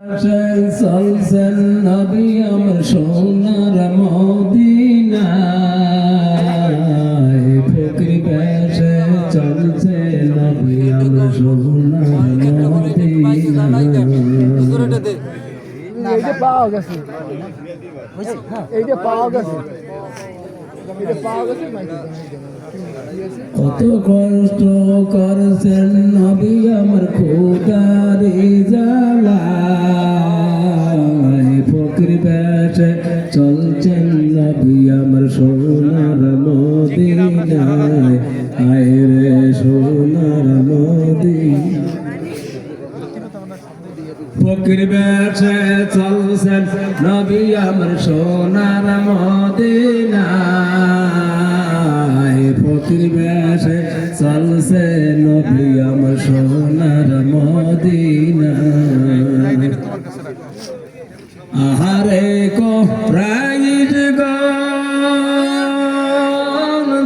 চলছেন নবী আমার সোনার মদিনায় ফকির বেশে চলছে নবী আমার সোনার মদিনায়। এইটা পাওয়া গেছে, এইটা পাওয়া গেছে, এটা পাওয়া গেছে। কত কষ্ট করছেন নবী আমার খোদার জালায় ফকির বেশে চলছেন নবী আমার সোনার মদিনায় আয় রে সোনার মদিনায়। ফকির বেশে চলছেন নবী আমার সোনার মদিনায় ফকির বেশে চলছে নবী আমার সোনার মদিনায়। আহারে কো রাইজ গন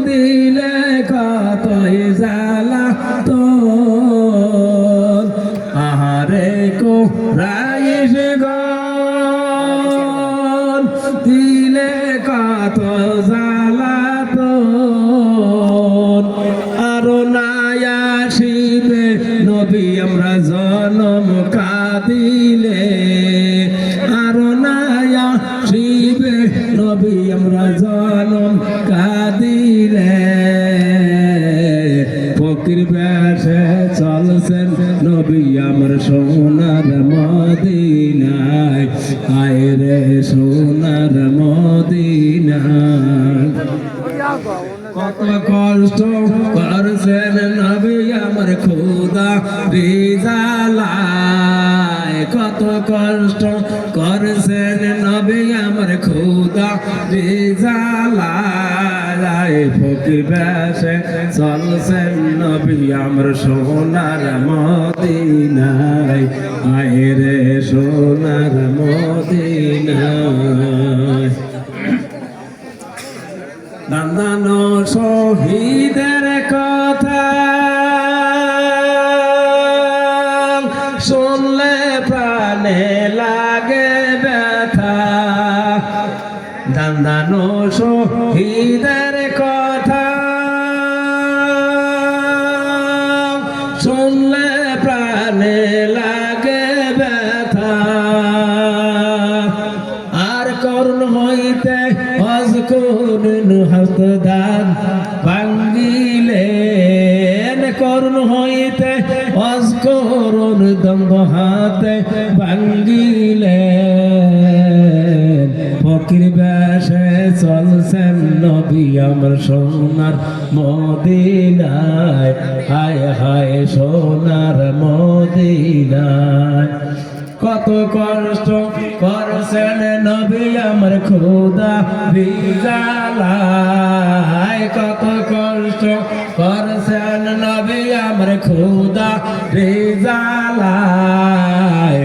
দিলে কতই জ্বালা তো আহারে কো রাইজ গন দিলে কত জ্বালা তো আরো নায়া শিবে নবী আমরা জনম কাদিলে আরো নায়া শিবে নবী আমরা জনম কাদিলে ফকির বেশে চলছেন নবী আমার সোনার মদিনায় আয় রে সোনার মদিনায়। কত কষ্ট করছেন নবী আমার খোদা রিজালায় কত কষ্ট করছেন নবী আমার খোদা রিজালায় ফকির বেশে চলছেন নবী আমার সোনার মদিনায় আয় রে সোনার মদিনায়। নান্দানো শহীদের কথা শুনলে প্রাণে লাগে ব্যথা নান্দানো শহীদের কথা শুনলে প্রাণে লাগে ব্যথা আর করুণ হইতে অজকুন হস্তদান ভাঙ্গিলেন করুণ হইতে অজকুন দম্ভ হাতে ভাঙ্গিলেন ফকির বেশে চলছেন নবী আমার সোনার মদিনায় হায় হায় সোনার মদিনায়। কত কষ্ট করছেন নবী আমার খোদা রিজালায় কত কষ্ট করছেন নবী আমার খোদা রিজালায়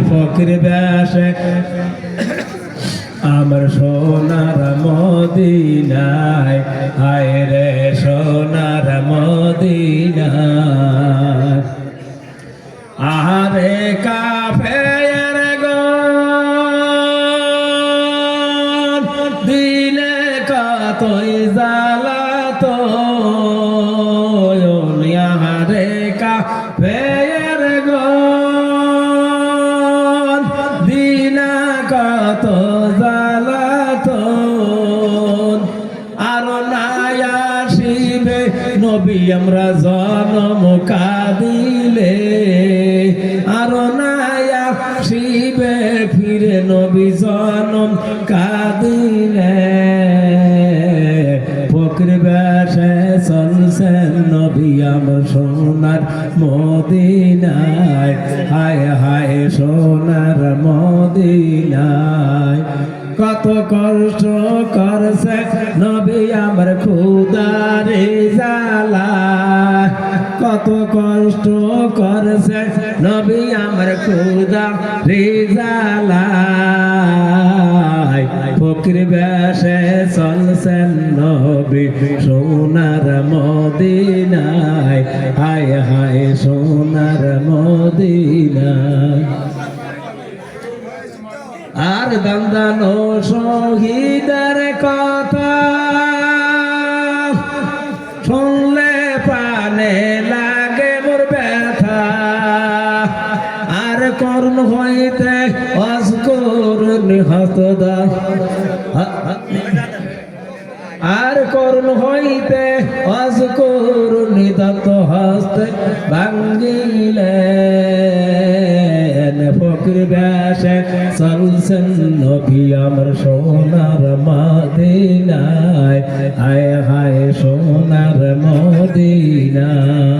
ফকির বেশে আমার সোনার মদিনায় হায় রে সোনার মদিনায়। আহারে কাফের গন দিলে কতই জ্বালাতো আহারে কাফের গন দিনা কত জ্বালাতো আরো নায়া শিবে নবী আমরা জনম কাদিলে আরো নায়া শিবে ফিরে নবী জনম কাদিলে ফকির বেশে চলছেন নবী আমার সোনার মদিনায় হায় হায় সোনার মদিনায়। কত কষ্ট করছে নবী আমার খোদা রিজালায় কত কষ্ট করছে নবী আমার খোদা রিজালায় ফকির বেশে চলছেন নবী সোনার মদিনায় হায় হায় সোনার মদিনায়। আর দান্দানো শহীদের কথা শুনলে প্রাণে লাগে মোর ব্যথা আর কর্ণ হইতে অস্কর নিহতদা আর কর্ণ হইতে অস্কর নিদত হস্তে ভাঙ্গিলেন ফকির ব্যাসে চলছেন নবী আমার সোনার মদিনায় হায় হায় সোনার মদিনায়